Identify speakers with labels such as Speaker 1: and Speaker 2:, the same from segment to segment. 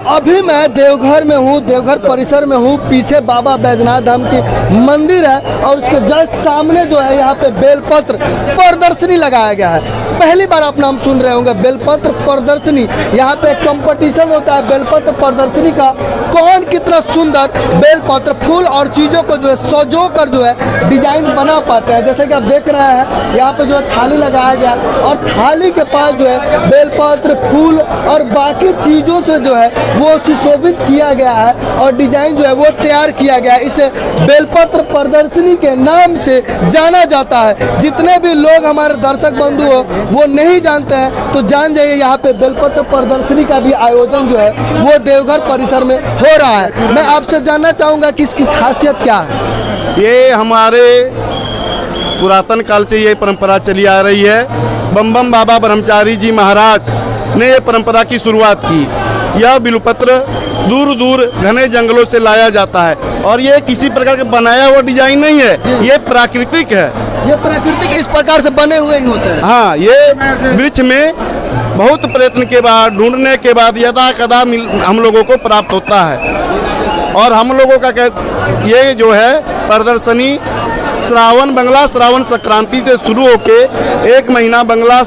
Speaker 1: अभी मैं देवघर में हूँ, देवघर परिसर में हूँ। पीछे बाबा बैजनाथ धाम की मंदिर है और उसके जस्ट सामने जो है यहाँ पे बेलपत्र प्रदर्शनी लगाया गया है। पहली बार आप नाम सुन रहे होंगे, बेलपत्र प्रदर्शनी। यहाँ पे कंपटीशन होता है बेलपत्र प्रदर्शनी का, कौन कितना सुंदर बेलपत्र फूल और चीज़ों को जो है सजो कर जो है डिजाइन बना पाते हैं। जैसे कि आप देख रहे हैं यहाँ पे जो है थाली लगाया गया और थाली के पास जो है बेलपत्र फूल और बाकी चीज़ों से जो है वो सुशोभित किया गया है और डिजाइन जो है वो तैयार किया गया है। इसे बेलपत्र प्रदर्शनी के नाम से जाना जाता है। जितने भी लोग हमारे दर्शक बंधु हो वो नहीं जानते हैं तो जान जाइए, यहाँ पे बेलपत्र प्रदर्शनी का भी आयोजन जो है वो देवघर परिसर में हो रहा है। मैं आपसे जानना चाहूँगा कि इसकी खासियत क्या है।
Speaker 2: ये हमारे पुरातन काल से ये परंपरा चली आ रही है। बम बम बाबा ब्रह्मचारी जी महाराज ने ये परंपरा की शुरुआत की। यह बिल्वपत्र दूर दूर घने जंगलों से लाया जाता है और ये किसी प्रकार का बनाया हुआ डिजाइन नहीं है, ये प्राकृतिक है।
Speaker 1: ये प्राकृतिक इस प्रकार से बने हुए ही होते हैं।
Speaker 2: हाँ, ये वृक्ष में बहुत प्रयत्न के बाद, ढूंढने के बाद यदा कदा हम लोगों को प्राप्त होता है। और हम लोगों का ये जो है प्रदर्शनी श्रावण बंगला श्रावण संक्रांति से शुरू होके 1 महीना बंगला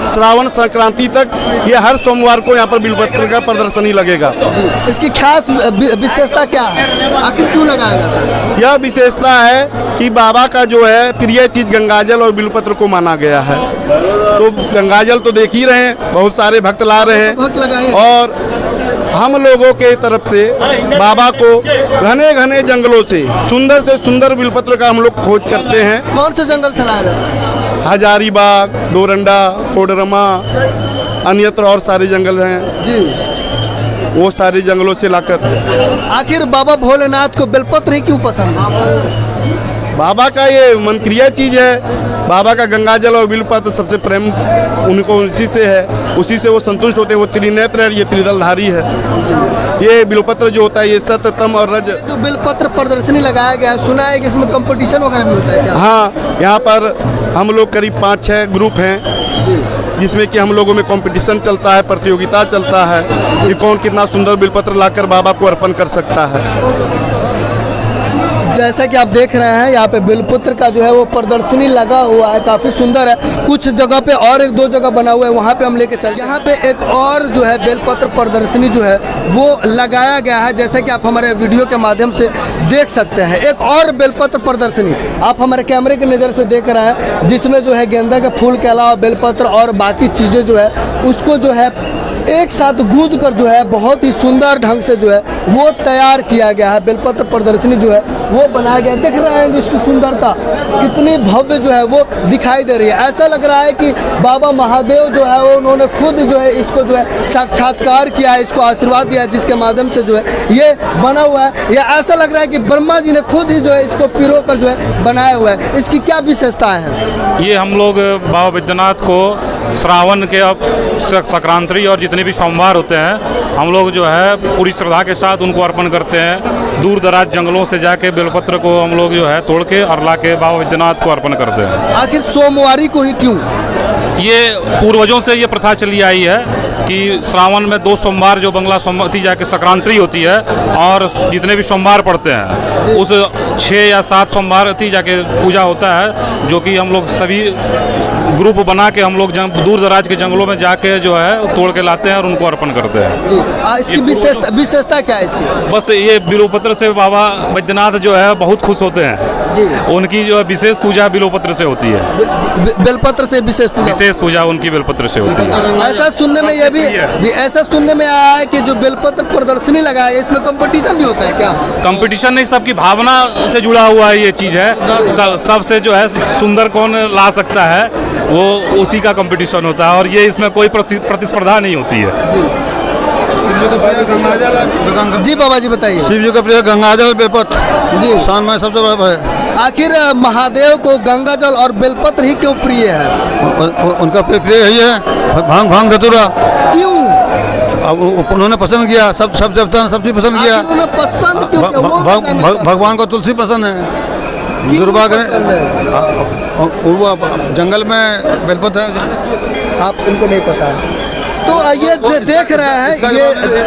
Speaker 2: श्रावण संक्रांति तक ये हर सोमवार को यहाँ पर बिल्वपत्र का प्रदर्शनी लगेगा।
Speaker 1: इसकी खास विशेषता क्या है, आखिर क्यों लगाया जाता है?
Speaker 2: यह विशेषता है कि बाबा का जो है प्रिय चीज गंगाजल और बिल्वपत्र को माना गया है। तो गंगाजल तो देख ही रहे हैं, बहुत सारे भक्त ला रहे हैं और हम लोगों के तरफ से बाबा को घने घने जंगलों से सुंदर बिल्वपत्र का हम लोग खोज करते हैं।
Speaker 1: कौन से जंगल से लाया जाता है?
Speaker 2: हजारीबाग, डोरंडा, कोडरमा, अन्यत्र और सारे जंगल हैं
Speaker 1: जी,
Speaker 2: वो सारे जंगलों से लाकर।
Speaker 1: आखिर बाबा भोलेनाथ को बेलपत्र ही क्यों पसंद है?
Speaker 2: बाबा का ये मनप्रिय चीज है। बाबा का गंगाजल और बिल्वपत्र सबसे प्रेम उनको उसी से है, उसी से वो संतुष्ट होते हैं। वो त्रिनेत्र है, ये त्रिदलधारी है। ये बिल्वपत्र जो होता है ये सत्य तम और रज।
Speaker 1: जो बेलपत्र प्रदर्शनी लगाया गया है, सुना है कि इसमें कंपटीशन वगैरह भी होता है क्या?
Speaker 2: हाँ, यहाँ पर हम लोग करीब 5-6 ग्रुप हैं जिसमें कि हम लोगों में कंपटीशन चलता है, प्रतियोगिता चलता है कि कौन कितना सुंदर बिल्वपत्र लाकर बाबा को अर्पण कर सकता है।
Speaker 1: जैसा कि आप देख रहे हैं यहाँ पे बेलपत्र का जो है वो प्रदर्शनी लगा हुआ है, काफ़ी सुंदर है। कुछ जगह पे और 1-2 जगह बना हुआ है, वहाँ पे हम लेके चलते हैं। यहाँ पे एक और जो है बेलपत्र प्रदर्शनी जो है वो लगाया गया है, जैसा कि आप हमारे वीडियो के माध्यम से देख सकते हैं। एक और बेलपत्र प्रदर्शनी आप हमारे कैमरे की नज़र से देख रहे हैं, जिसमें जो है गेंदा के फूल के अलावा बेलपत्र और बाकी चीज़ें जो है उसको जो है एक साथ गूंद कर जो है बहुत ही सुंदर ढंग से जो है वो तैयार किया गया है। बेलपत्र प्रदर्शनी जो है वो बनाया गया है। देख रहे हैं इसकी सुंदरता कितनी भव्य जो है वो दिखाई दे रही है। ऐसा लग रहा है कि बाबा महादेव जो है वो उन्होंने खुद जो है इसको जो है साक्षात्कार किया है, इसको आशीर्वाद दिया है, जिसके माध्यम से जो है ये बना हुआ है। या ऐसा लग रहा है कि ब्रह्मा जी ने खुद ही जो है इसको पिरो कर जो है बनाया हुआ है। इसकी क्या विशेषताएँ हैं?
Speaker 3: ये हम लोग बाबा बैद्यनाथ को श्रावण के अब संक्रांति और जितने भी सोमवार होते हैं हम लोग जो है पूरी श्रद्धा के साथ उनको अर्पण करते हैं। दूर दराज जंगलों से जाके बेलपत्र को हम लोग जो है तोड़ के और ला के बाबा बैद्यनाथ को अर्पण करते हैं।
Speaker 1: आखिर सोमवारी को ही क्यों?
Speaker 3: ये पूर्वजों से ये प्रथा चली आई है कि श्रावण में 2 सोमवार जो बंगला सोमवती जाके संक्रांति होती है और जितने भी सोमवार पड़ते हैं उस 6 या 7 सोमवार जाके पूजा होता है, जो कि हम लोग सभी ग्रुप बना के हम लोग दूर दराज के जंगलों में जाके जो है तोड़ के लाते हैं और उनको अर्पण करते हैं
Speaker 1: जी। इसकी विशेषता क्या है इसकी?
Speaker 3: बस ये बिल्वपत्र से बाबा बैद्यनाथ जो है बहुत खुश होते हैं
Speaker 1: जी।
Speaker 3: उनकी जो विशेष पूजा बिल्वपत्र से होती है।
Speaker 1: बेलपत्र से विशेष
Speaker 3: पूजा उनकी बेलपत्र से होती है।
Speaker 1: ऐसा सुनने में ये भी जी, ऐसा सुनने में आया है कि जो बेलपत्र प्रदर्शनी लगाया है इसमें कंपटीशन भी होता है क्या?
Speaker 3: कंपटीशन नहीं, सबकी भावना से जुड़ा हुआ है ये चीज़ है। सबसे जो है सुंदर कौन ला सकता है वो उसी का कंपटीशन होता है और ये इसमें कोई प्रतिस्पर्धा नहीं होती है।
Speaker 1: जी बाबा जी बताइए।
Speaker 4: शिव जी का प्रिय गंगाजल बेलपत्र जी शान में सबसे बड़ा है।
Speaker 1: आखिर महादेव को गंगाजल और बेलपत्र ही क्यों प्रिय है?
Speaker 4: उनका प्रिय ही है भांग धतूरा।
Speaker 1: क्यों?
Speaker 4: उन्होंने पसंद किया, सब देवता ने सब चीज पसंद किया।
Speaker 1: पसंद
Speaker 4: भगवान को तुलसी पसंद है, दुर्भाग्य जंगल में बेलपत्र है।
Speaker 1: आप इनको नहीं पता है तो देख रहे हैं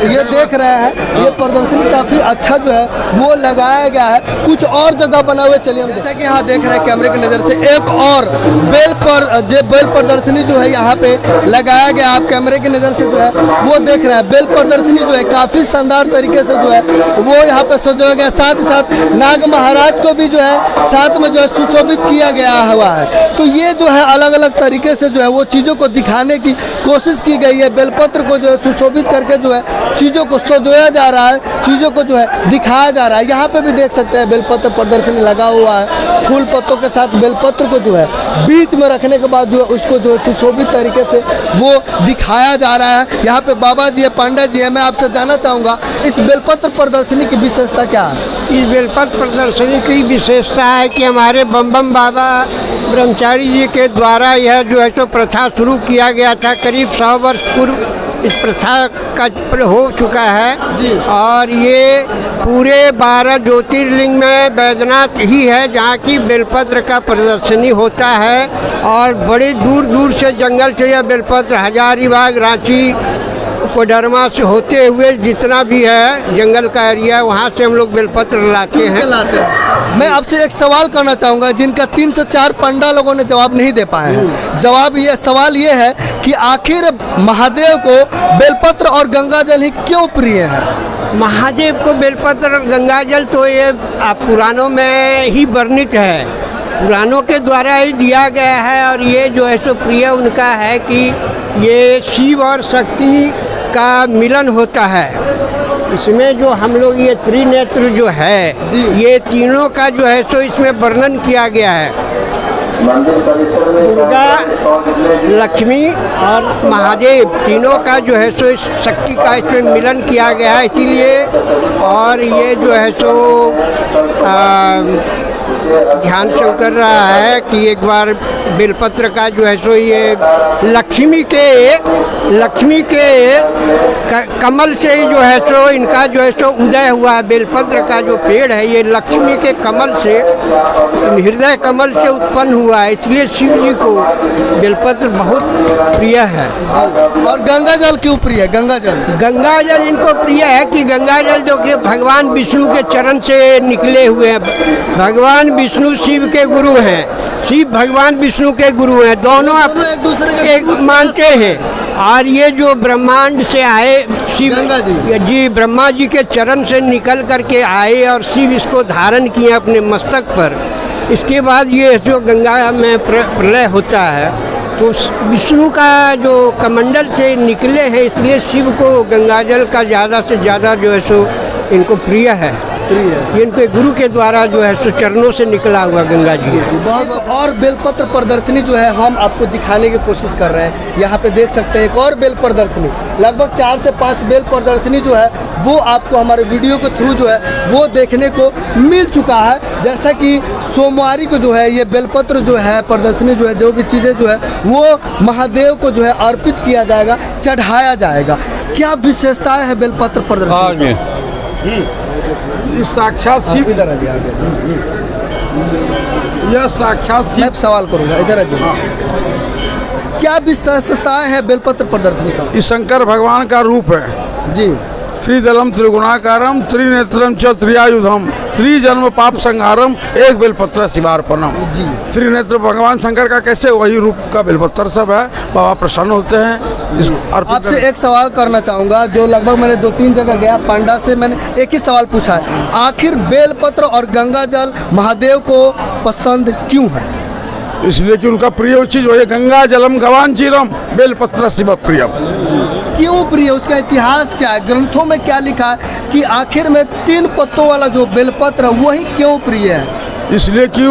Speaker 1: ये देख रहे हैं ये प्रदर्शनी काफी अच्छा जो है वो लगाया गया है। कुछ और जगह बना हुए, चलिए हम जैसा कि यहाँ देख रहे हैं कैमरे की नज़र से एक और बेल प्रदर्शनी जो है यहाँ पे लगाया गया। आप कैमरे की नज़र से जो है वो देख रहे हैं बेल प्रदर्शनी जो है काफ़ी शानदार तरीके से जो है वो यहाँ पे सजाया गया। साथ ही साथ नाग महाराज को भी जो है साथ में जो है सुशोभित किया गया हुआ है। तो ये जो है अलग अलग तरीके से जो है वो चीज़ों को दिखाने की कोशिश की गई है। बेलपत्र को जो है सुशोभित करके जो है चीज़ों को सजाया जा रहा है, चीज़ों को जो है दिखाया जा रहा है। यहाँ पे भी देख सकते हैं बेलपत्र प्रदर्शनी लगा हुआ है। फूल पत्तों के साथ बेलपत्र को जो है बीच में रखने के बाद जो है उसको जो है सुशोभित तरीके से वो दिखाया जा रहा है। यहाँ पे बाबा जी है, पंडित जी है। मैं आपसे जानना चाहूँगा इस बेलपत्र प्रदर्शनी की विशेषता क्या है?
Speaker 5: इस बेलपत्र प्रदर्शनी की विशेषता है कि हमारे बम बाबा ब्रह्मचारी जी के द्वारा यह जो है सो प्रथा शुरू किया गया था। करीब 100 वर्ष पूर्व इस प्रथा का हो चुका है और ये पूरे 12 ज्योतिर्लिंग में बैद्यनाथ ही है जहाँ की बेलपत्र का प्रदर्शनी होता है। और बड़ी दूर दूर से जंगल से यह बेलपत्र हजारीबाग, रांची, कोडरमा से होते हुए जितना भी है जंगल का एरिया वहाँ से हम लोग बेलपत्र लाते हैं।
Speaker 1: मैं आपसे एक सवाल करना चाहूँगा जिनका 3 से 4 पंडा लोगों ने जवाब नहीं दे पाए हैं। सवाल ये है कि आखिर महादेव को बेलपत्र और गंगाजल ही क्यों प्रिय है?
Speaker 5: महादेव को बेलपत्र और गंगाजल तो ये पुराणों में ही वर्णित है, पुराणों के द्वारा ही दिया गया है। और ये जो है सो प्रिय उनका है कि ये शिव और शक्ति का मिलन होता है। इसमें जो हम लोग ये त्रिनेत्र जो है ये तीनों का जो है सो इसमें वर्णन किया गया है। दुर्गा, लक्ष्मी और महादेव तीनों का जो है सो इस शक्ति का इसमें मिलन किया गया है। इसीलिए और ये जो है सो ध्यान से उतर रहा है कि एक बार बेलपत्र का जो है सो ये लक्ष्मी के कमल से ही जो है सो इनका जो है सो उदय हुआ है। बेलपत्र का जो पेड़ है ये लक्ष्मी के कमल से, हृदय कमल से उत्पन्न हुआ है। इसलिए शिव जी को बेलपत्र बहुत प्रिय है।
Speaker 1: और गंगाजल क्यों प्रिय है?
Speaker 5: गंगाजल इनको प्रिय है कि गंगाजल जो कि भगवान विष्णु के चरण से निकले हुए हैं। भगवान विष्णु शिव के गुरु हैं, शिव भगवान विष्णु के गुरु हैं, दोनों
Speaker 1: एक दूसरे
Speaker 5: के मानते हैं। और ये जो ब्रह्मांड से आए शिव जी ब्रह्मा जी के चरण से निकल करके आए और शिव इसको धारण किए अपने मस्तक पर। इसके बाद ये जो गंगा में प्रलय होता है तो विष्णु का जो कमंडल से निकले हैं, इसलिए शिव को गंगाजल का ज़्यादा से ज़्यादा जो है सो इनको प्रिय है। ये इनके गुरु के द्वारा जो है सो चरणों से निकला हुआ गंगा जी।
Speaker 1: बहुत और बेलपत्र प्रदर्शनी जो है हम आपको दिखाने की कोशिश कर रहे हैं। यहाँ पे देख सकते हैं एक और बेल प्रदर्शनी, लगभग 4 से 5 बेल प्रदर्शनी जो है वो आपको हमारे वीडियो के थ्रू जो है वो देखने को मिल चुका है। जैसा कि सोमवारी को जो है ये बेलपत्र जो है प्रदर्शनी जो है जो भी चीज़ें जो है वो महादेव को जो है अर्पित किया जाएगा, चढ़ाया जाएगा। क्या विशेषताएँ है बेलपत्र प्रदर्शनी?
Speaker 6: साक्षात शिव,
Speaker 1: इधर आ जाइए,
Speaker 6: यह साक्षात शिव।
Speaker 1: मैं सवाल करूंगा, इधर आ जाइए। क्या विशेषताएं है बेलपत्र प्रदर्शनी का?
Speaker 6: ये शंकर भगवान का रूप है
Speaker 1: जी।
Speaker 6: त्रिदलम त्रिगुणाकारम त्रिनेत्रम च त्रियायुधम त्रिजन्म पाप संहारम एक बेलपत्र शिवार्पणम।
Speaker 1: जी।
Speaker 6: त्रिनेत्र भगवान शंकर का कैसे वही रूप का बेलपत्र सब है। बाबा प्रसन्न होते हैं।
Speaker 1: आपसे एक सवाल करना चाहूँगा जो लगभग मैंने 2-3 जगह गया पांडा से, मैंने एक ही सवाल पूछा है, आखिर बेलपत्र और गंगाजल महादेव को पसंद क्यों है?
Speaker 6: इसलिए कि उनका प्रिय चीज वही गंगा जलम गवान चीरम बेलपत्र शिव प्रियम।
Speaker 1: क्यों प्रिय? उसका इतिहास क्या है? ग्रंथों में क्या लिखा है कि आखिर में 3 पत्तों वाला जो बेलपत्र है वही क्यों प्रिय है?
Speaker 6: इसलिए कि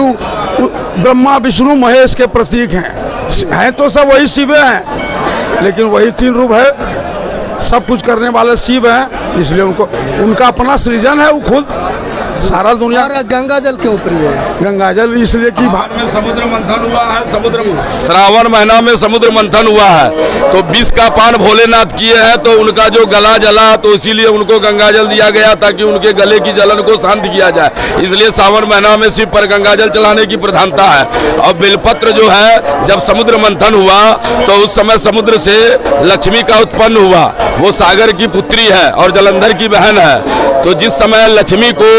Speaker 6: ब्रह्मा विष्णु महेश के प्रतीक हैं तो सब वही शिव हैं, लेकिन वही 3 रूप है, सब कुछ करने वाले शिव हैं। इसलिए उनको उनका अपना सृजन है, वो खुद सारा दुनिया।
Speaker 1: और गंगा जल क्यों प्रिय है?
Speaker 6: गंगा जल इसलिए कि
Speaker 7: समुद्र मंथन हुआ है, श्रावण महीना में समुद्र मंथन हुआ है, तो विष का पान भोलेनाथ किए हैं, तो उनका जो गला जला, तो इसीलिए उनको गंगा जल दिया गया ताकि उनके गले की जलन को शांत किया जाए। इसलिए सावन महीना में शिव पर गंगा जल चढ़ाने की प्रधानता है। और बेलपत्र जो है, जब समुद्र मंथन हुआ तो उस समय समुद्र से लक्ष्मी का उत्पन्न हुआ। वो सागर की पुत्री है और जलंधर की बहन है। तो जिस समय लक्ष्मी को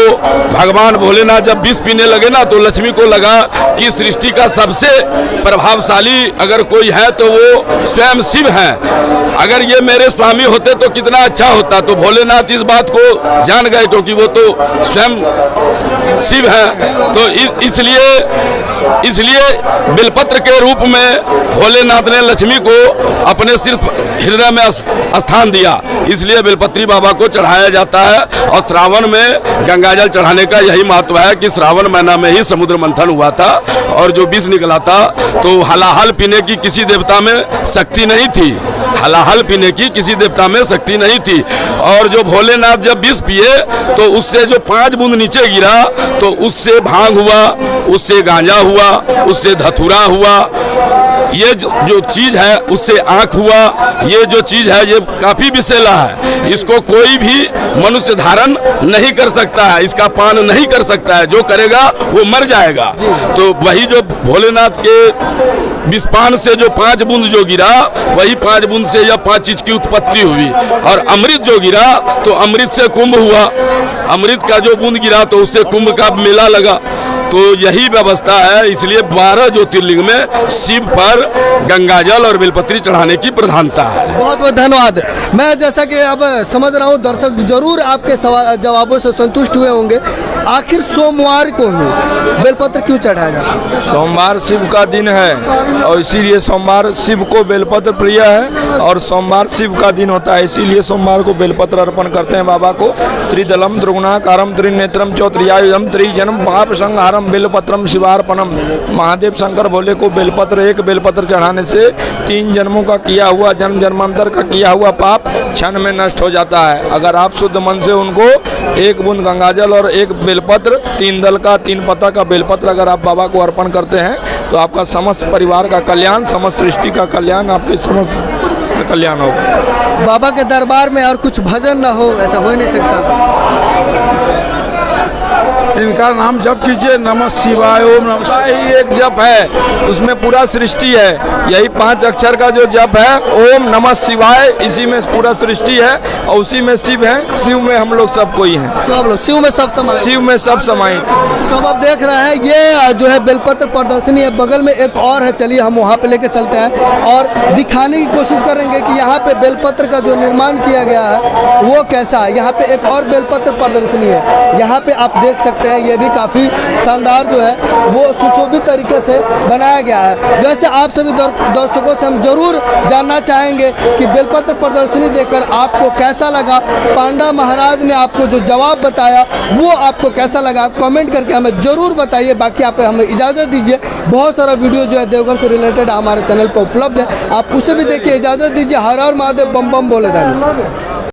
Speaker 7: भगवान भोलेनाथ जब विष पीने लगे ना, तो लक्ष्मी को लगा कि सृष्टि का सबसे प्रभावशाली अगर कोई है तो वो स्वयं शिव हैं। अगर ये मेरे स्वामी होते तो कितना अच्छा होता। तो भोलेनाथ इस बात को जान गए, क्योंकि वो तो स्वयं शिव हैं। तो इसलिए बेलपत्र के रूप में भोलेनाथ ने लक्ष्मी को अपने सिर्फ हृदय में स्थान दिया। इसलिए बेलपत्री बाबा को चढ़ाया जाता है। और श्रावण में गंगाजल चढ़ाने का यही महत्व है कि श्रावण महीना में ही समुद्र मंथन हुआ था और जो विष निकला था, तो हलाहल पीने की किसी देवता में शक्ति नहीं थी। हलाहल पीने की किसी देवता में शक्ति नहीं थी। और जो भोलेनाथ जब विष पिए तो उससे जो 5 बूंद नीचे गिरा, तो उससे भांग हुआ, उससे गांजा हुआ, उससे धतूरा हुआ। ये जो चीज है उससे आँख हुआ। ये जो चीज है ये काफी विषैला है। इसको कोई भी मनुष्य धारण नहीं कर सकता है, इसका पान नहीं कर सकता है। जो करेगा वो मर जाएगा। तो वही जो भोलेनाथ के विषपान से जो 5 बूंद जो गिरा, वही 5 बूंद से यह 5 चीज की उत्पत्ति हुई। और अमृत जो गिरा तो अमृत से कुंभ हुआ। अमृत का जो बूंद गिरा तो उससे कुंभ का मेला लगा। तो यही व्यवस्था है। इसलिए 12 ज्योतिर्लिंग में शिव पर गंगाजल और बेलपत्री चढ़ाने की प्रधानता है।
Speaker 1: बहुत बहुत धन्यवाद। मैं जैसा कि अब समझ रहा हूँ दर्शक जरूर आपके सवाल जवाबों से संतुष्ट हुए होंगे। आखिर सोमवार को ही बेलपत्र क्यों चढ़ाया जाता है?
Speaker 8: सोमवार शिव का दिन है और इसीलिए सोमवार शिव को बेलपत्र प्रिय है और सोमवार शिव का दिन होता है। इसीलिए सोमवार को बेलपत्र अर्पण करते हैं बाबा को। त्रिदलम त्रिगुणाकारम त्रिनेत्रम चौत्रियायुधम त्रिजन्म पाप संहारम बेलपत्रम शिवार्पणम। महादेव शंकर भोले को बेलपत्र, एक बेलपत्र चढ़ाने से 3 जन्मों का किया हुआ, जन्म जन्मांतर का किया हुआ पाप क्षण में नष्ट हो जाता है। अगर आप शुद्ध मन से उनको 1 बूंद गंगाजल और 1 बेलपत्र, 3 दल का 3 पत्ता का बेलपत्र अगर आप बाबा को अर्पण करते हैं तो आपका समस्त परिवार का कल्याण, समस्त सृष्टि का कल्याण, आपके समस्त का कल्याण होगा।
Speaker 1: बाबा के दरबार में और कुछ भजन ना हो, ऐसा हो ही नहीं सकता।
Speaker 6: इनका नाम जप कीजिए, नमः शिवाय, ओम नमः शिवाय।
Speaker 8: ही एक जप है, उसमें पूरा सृष्टि है। यही 5 अक्षर का जो जप है, ओम नमः शिवाय, इसी में पूरा सृष्टि है और उसी में शिव है। शिव में हम लोग सब कोई हैं।
Speaker 1: सब लोग शिव में सब समाहित।
Speaker 8: शिव में सब समाहित।
Speaker 1: तो अब आप देख रहे हैं ये जो है बेलपत्र प्रदर्शनी है, बगल में एक और है। चलिए हम वहाँ पे लेके चलते हैं और दिखाने की कोशिश करेंगे कि यहाँ पे बेलपत्र का जो निर्माण किया गया है वो कैसा है। यहाँ पे एक और बेलपत्र प्रदर्शनी है। यहाँ पे आप देख सकते हैं ये भी काफ़ी शानदार जो है वो सुशोभित तरीके से बनाया गया है। वैसे आप सभी दर्शकों से हम जरूर जानना चाहेंगे कि बेलपत्र प्रदर्शनी देखकर आपको कैसा लगा। पांडा महाराज ने आपको जो जवाब बताया वो आपको कैसा लगा, कमेंट करके हमें जरूर बताइए। बाकी आप हमें इजाज़त दीजिए। बहुत सारा वीडियो जो है देवघर से रिलेटेड हमारे चैनल पर उपलब्ध है, आप उसे भी देखिए। इजाज़त दीजिए। हर हर महादेव, बम बम बोले जाने।